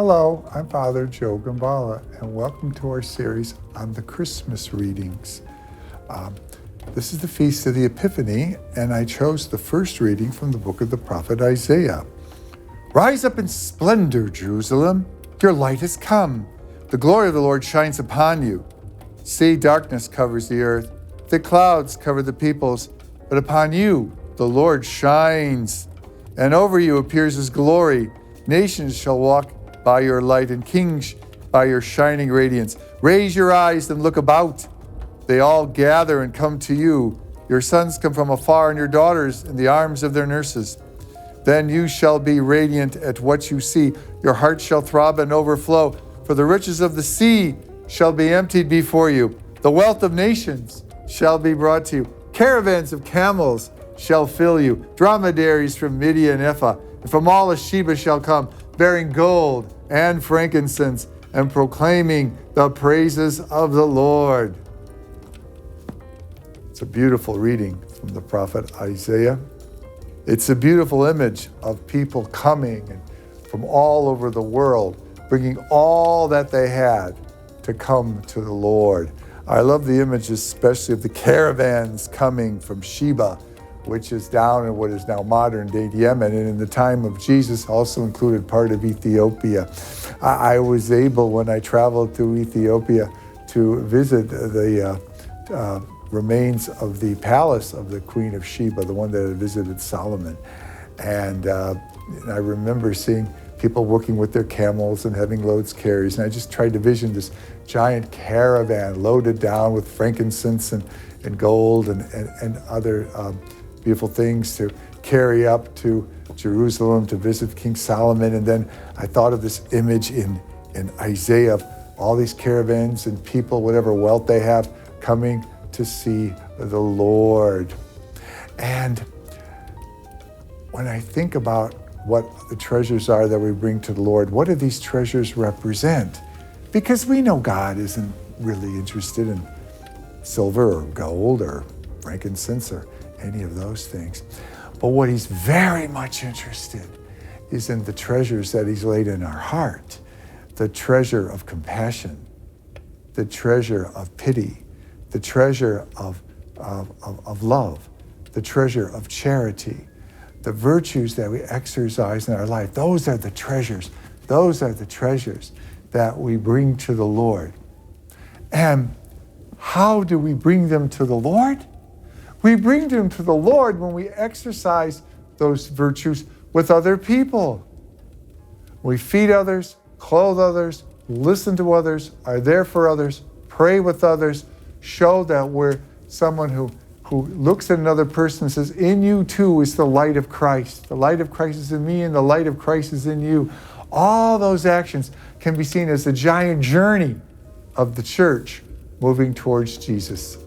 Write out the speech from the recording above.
Hello, I'm Father Joe Gambala, and welcome to our series on the Christmas readings. This is the Feast of the Epiphany, and I chose the first reading from the book of the prophet Isaiah. Rise up in splendor, Jerusalem. Your light has come. The glory of the Lord shines upon you. See, darkness covers the earth. Thick clouds cover the peoples. But upon you, the Lord shines. And over you appears his glory. Nations shall walk by your light, and kings by your shining radiance. Raise your eyes and look about. They all gather and come to you. Your sons come from afar, and your daughters in the arms of their nurses. Then you shall be radiant at what you see. Your heart shall throb and overflow, for the riches of the sea shall be emptied before you. The wealth of nations shall be brought to you. Caravans of camels shall fill you. Dromedaries from Midian and Ephah, and from all of Sheba shall come, bearing gold and frankincense, and proclaiming the praises of the Lord. It's a beautiful reading from the prophet Isaiah. It's a beautiful image of people coming from all over the world, bringing all that they had to come to the Lord. I love the image especially of the caravans coming from Sheba, which is down in what is now modern-day Yemen, and in the time of Jesus also included part of Ethiopia. I was able, when I traveled through Ethiopia, to visit the remains of the palace of the Queen of Sheba, the one that had visited Solomon. And I remember seeing people working with their camels and having loads carries, and I just tried to vision this giant caravan loaded down with frankincense and gold and other beautiful things to carry up to Jerusalem to visit King Solomon. And then I thought of this image in Isaiah of all these caravans and people, whatever wealth they have, coming to see the Lord. And when I think about what the treasures are that we bring to the Lord, what do these treasures represent? Because we know God isn't really interested in silver or gold or frankincense or any of those things. But what he's very much interested is in the treasures that he's laid in our heart, the treasure of compassion, the treasure of pity, the treasure of love, the treasure of charity, the virtues that we exercise in our life. Those are the treasures. Those are the treasures that we bring to the Lord. And how do we bring them to the Lord? We bring them to the Lord when we exercise those virtues with other people. We feed others, clothe others, listen to others, are there for others, pray with others, show that we're someone who looks at another person and says, in you too is the light of Christ. The light of Christ is in me and the light of Christ is in you. All those actions can be seen as the giant journey of the church moving towards Jesus.